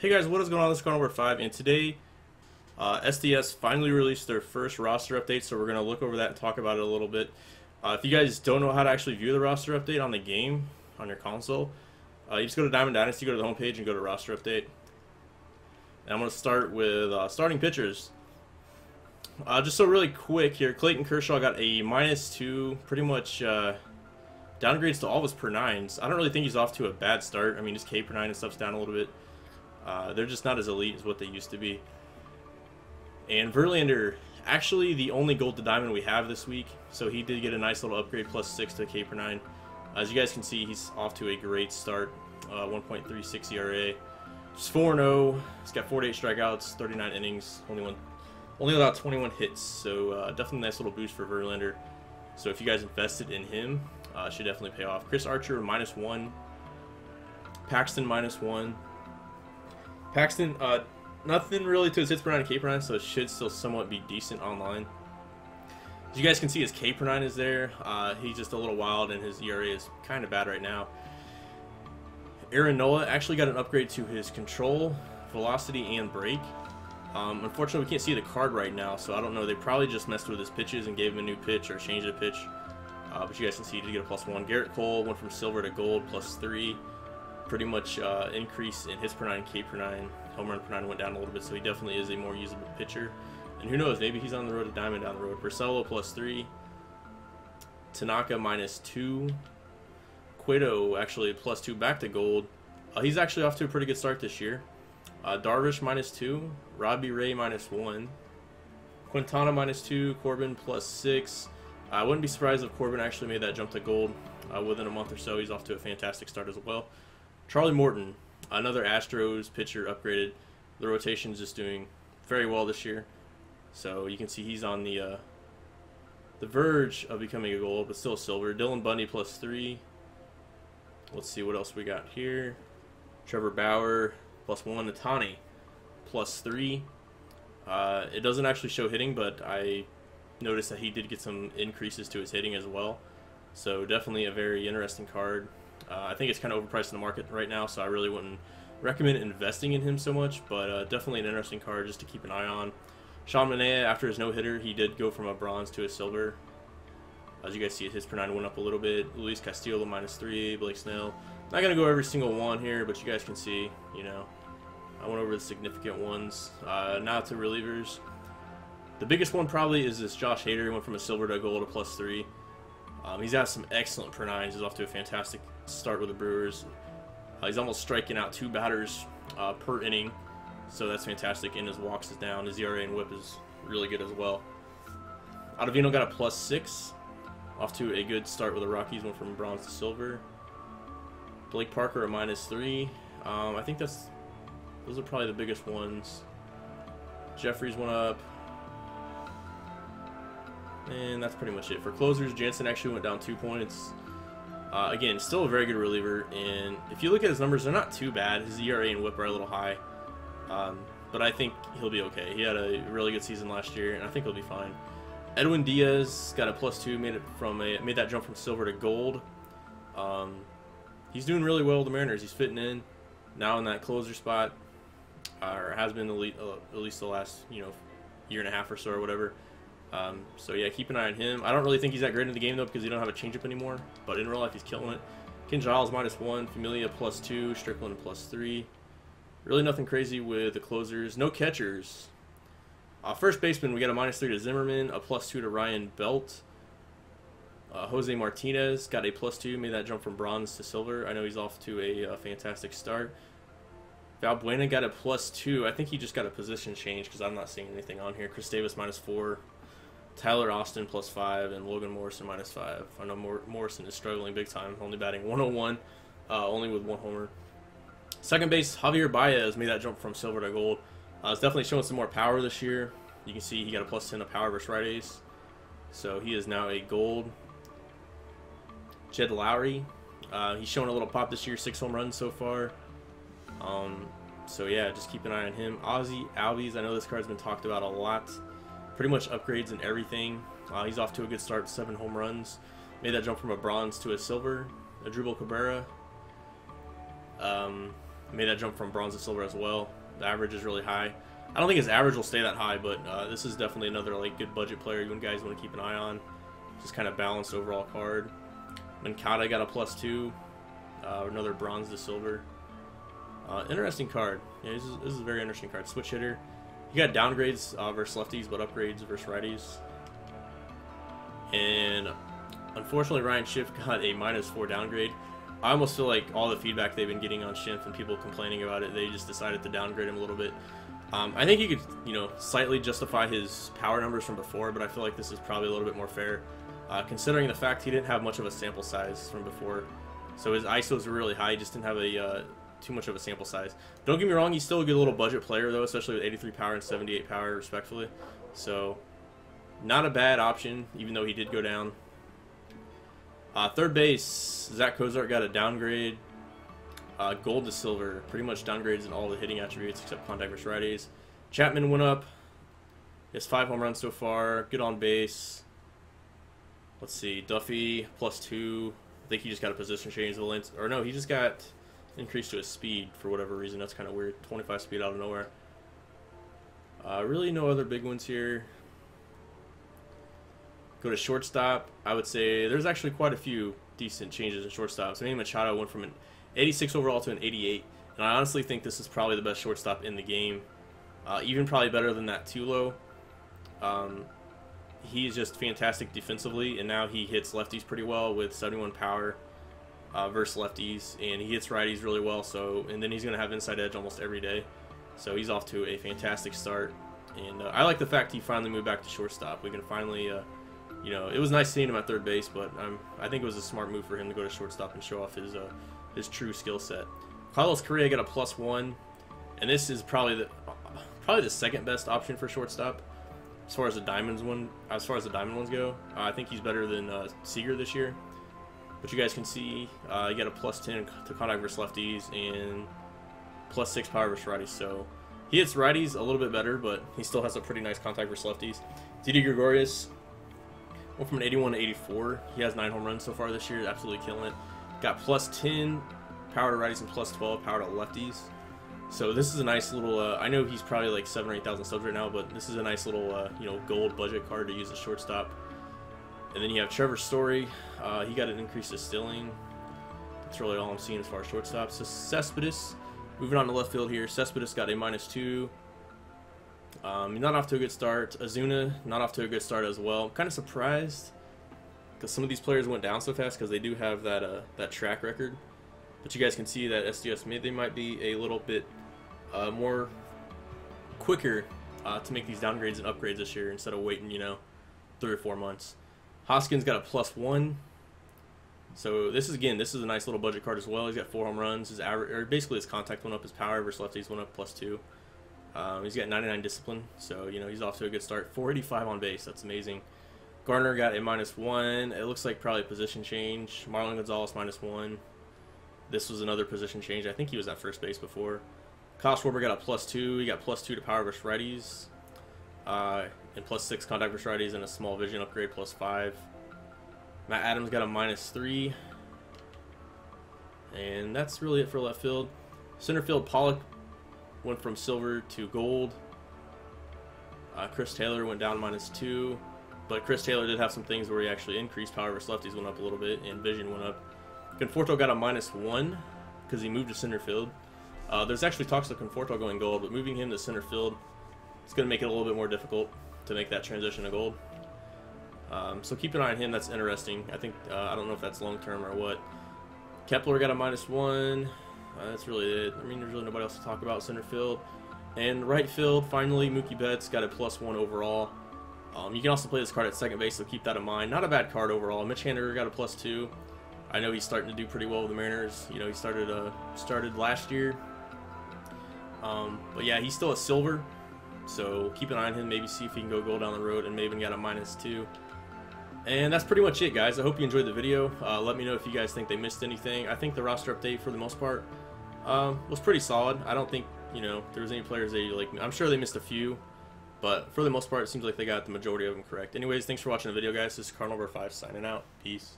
Hey guys, what is going on? This is card number 5, and today SDS finally released their first roster update, so we're going to look over that and talk about it a little bit. If you guys don't know how to actually view the roster update on the game, on your console, you just go to Diamond Dynasty, go to the home page, and go to roster update. And I'm going to start with starting pitchers. Just so really quick here, Clayton Kershaw got a -2, pretty much downgrades to all of his per nines. I don't really think he's off to a bad start. I mean, his K per nine and stuff's down a little bit. They're just not as elite as what they used to be. And Verlander, actually the only gold to diamond we have this week, so he did get a nice little upgrade, +6 to K per 9. As you guys can see, he's off to a great start, 1.36 ERA. He's 4-0. He's got 48 strikeouts, 39 innings, only allowed 21 hits. So definitely a nice little boost for Verlander. So if you guys invested in him, it should definitely pay off. Chris Archer -1. Paxton -1. Paxton, nothing really to his hits per 9 and K per 9, so it should still somewhat be decent online. As you guys can see, his K per 9 is there. He's just a little wild, and his ERA is kind of bad right now. Aaron Nola actually got an upgrade to his control, velocity, and break. Unfortunately, we can't see the card right now, so I don't know. They probably just messed with his pitches and gave him a new pitch or changed a pitch. But you guys can see he did get a +1. Gerrit Cole went from silver to gold, +3. Pretty much increase in his per 9, K per 9, home run per 9 went down a little bit, so he definitely is a more usable pitcher. And who knows, maybe he's on the road to diamond down the road. Marcell +3, Tanaka -2, Cueto actually +2 back to gold. He's actually off to a pretty good start this year. Darvish -2, Robbie Ray -1, Quintana -2, Corbin +6. I wouldn't be surprised if Corbin actually made that jump to gold within a month or so. He's off to a fantastic start as well. Charlie Morton, another Astros pitcher upgraded. The rotation is just doing very well this year. So you can see he's on the verge of becoming a gold, but still silver. Dylan Bundy +3. Let's see what else we got here. Trevor Bauer +1. Ohtani +3. It doesn't actually show hitting, but I noticed that he did get some increases to his hitting as well. So definitely a very interesting card. I think it's kind of overpriced in the market right now, so I really wouldn't recommend investing in him so much, but definitely an interesting card just to keep an eye on. Sean Manaea, after his no-hitter, he did go from a bronze to a silver. As you guys see, his per 9 went up a little bit. Luis Castillo -3, Blake Snell. Not going to go every single one here, but you guys can see, you know, I went over the significant ones. Now to relievers. The biggest one probably is this Josh Hader. He went from a silver to a gold to +3. He's got some excellent per 9s. He's off to a fantastic start with the Brewers. He's almost striking out 2 batters per inning, so that's fantastic. And his walks is down. His ERA and WHIP is really good as well. Ottavino got a +6, off to a good start with the Rockies. Went from bronze to silver. Blake Parker a -3. I think those are probably the biggest ones. Jeffries went up. And that's pretty much it. For closers, Jansen actually went down 2 points. Again, still a very good reliever, and if you look at his numbers, they're not too bad. His ERA and WHIP are a little high, but I think he'll be okay. He had a really good season last year, and I think he'll be fine. Edwin Diaz got a +2, made that jump from silver to gold. He's doing really well with the Mariners. He's fitting in now in that closer spot, or has been at least the last year and a half or so or whatever. So yeah, keep an eye on him. I don't really think he's that great in the game though, because he don't have a changeup anymore, but in real life he's killing it. Ken Giles -1, Familia +2, Strickland +3. Really nothing crazy with the closers. No catchers. First baseman, we got a -3 to Zimmerman, a +2 to Ryan Belt. Jose Martinez got a +2, made that jump from bronze to silver. I know he's off to a fantastic start. Valbuena got a +2. I think he just got a position change because I'm not seeing anything on here. Chris Davis -4. Tyler Austin +5, and Logan Morrison -5. I know Morrison is struggling big time, only batting 101, only with 1 homer. Second base, Javier Baez made that jump from silver to gold. It's definitely showing some more power this year. You can see he got a +10 of power versus right ace, so he is now a gold. Jed Lowrie, he's showing a little pop this year, 6 home runs so far. So yeah, just keep an eye on him. Ozzy Albies, I know this card's been talked about a lot. Pretty much upgrades and everything. He's off to a good start, 7 home runs. Made that jump from a bronze to a silver. Asdrubal Cabrera. Made that jump from bronze to silver as well. The average is really high. I don't think his average will stay that high, but this is definitely another like good budget player you guys want to keep an eye on. Just kind of balanced overall card. Moncada got a +2. Another bronze to silver. Interesting card. Yeah, this is a very interesting card. Switch hitter. You got downgrades versus lefties, but upgrades versus righties. And unfortunately, Ryan Schimpf got a -4 downgrade. I almost feel like all the feedback they've been getting on Schimpf and people complaining about it, they just decided to downgrade him a little bit. I think you could, slightly justify his power numbers from before, but I feel like this is probably a little bit more fair, considering the fact he didn't have much of a sample size from before. So his ISOs were really high. He just didn't have a too much of a sample size. Don't get me wrong, he's still a good little budget player though, especially with 83 power and 78 power respectively. So not a bad option, even though he did go down. Third base, Zack Cozart got a downgrade. Gold to silver, pretty much downgrades in all the hitting attributes except contact versus righties. Chapman went up. He has 5 home runs so far. Good on base. Let's see, Duffy +2. I think he just got a position change. Or no, he just got increased to his speed for whatever reason. That's kind of weird. 25 speed out of nowhere. Really no other big ones here. Go to shortstop. I would say there's actually quite a few decent changes in shortstops. Manny Machado went from an 86 overall to an 88, and I honestly think this is probably the best shortstop in the game. Even probably better than that Tulo. He's just fantastic defensively, and now he hits lefties pretty well with 71 power versus lefties, and he hits righties really well. So, and then he's going to have inside edge almost every day. So he's off to a fantastic start, and I like the fact he finally moved back to shortstop. We can finally, it was nice seeing him at third base, but I think it was a smart move for him to go to shortstop and show off his true skill set. Carlos Correa got a +1, and this is probably the second best option for shortstop as far as the diamond ones go. I think he's better than Seager this year. But you guys can see he got a +10 to contact versus lefties and +6 power versus righties. So he hits righties a little bit better, but he still has a pretty nice contact versus lefties. Didi Gregorius went from an 81 to 84. He has 9 home runs so far this year, absolutely killing it. Got +10 power to righties and +12 power to lefties. So this is a nice little, I know he's probably like 7,000 or 8,000 subs right now, but this is a nice little, gold budget card to use as shortstop. And then you have Trevor Story. He got an increase to stealing. That's really all I'm seeing as far as shortstop. So Cespedes, moving on to left field here. Cespedes got a -2. Not off to a good start. Ozuna, not off to a good start as well. I'm kind of surprised because some of these players went down so fast because they do have that track record. But you guys can see that SDS they might be a little bit more quicker to make these downgrades and upgrades this year instead of waiting, 3 or 4 months. Hoskins got a +1. So this is a nice little budget card as well. He's got 4 home runs. His average, or basically his contact went up. His power versus lefties went up +2. He's got 99 discipline, so he's off to a good start. 485 on base. That's amazing. Garner got a -1. It looks like probably a position change. Marwin Gonzalez -1. This was another position change. I think he was at first base before. Kyle Schwarber got a +2. He got +2 to power versus righties. And +6 contact versus righties and a small vision upgrade +5. Matt Adams got a -3. And that's really it for left field. Center field, Pollock went from silver to gold. Chris Taylor went down -2. But Chris Taylor did have some things where he actually increased power versus lefties, went up a little bit, and vision went up. Conforto got a -1 because he moved to center field. There's actually talks of Conforto going gold, but moving him to center field, it's going to make it a little bit more difficult to make that transition to gold. So keep an eye on him. That's interesting. I think I don't know if that's long term or what. Kepler got a -1. That's really it. I mean, there's really nobody else to talk about. Center field and right field. Finally, Mookie Betts got a +1 overall. You can also play this card at second base, so keep that in mind. Not a bad card overall. Mitch Haniger got a +2. I know he's starting to do pretty well with the Mariners. He started last year. But yeah, he's still a silver. So keep an eye on him. Maybe see if he can go gold down the road, and maybe got a -2. And that's pretty much it, guys. I hope you enjoyed the video. Let me know if you guys think they missed anything. I think the roster update, for the most part, was pretty solid. I don't think there was any players I'm sure they missed a few, but for the most part, it seems like they got the majority of them correct. Anyways, thanks for watching the video, guys. This is Cardinal number 5 signing out. Peace.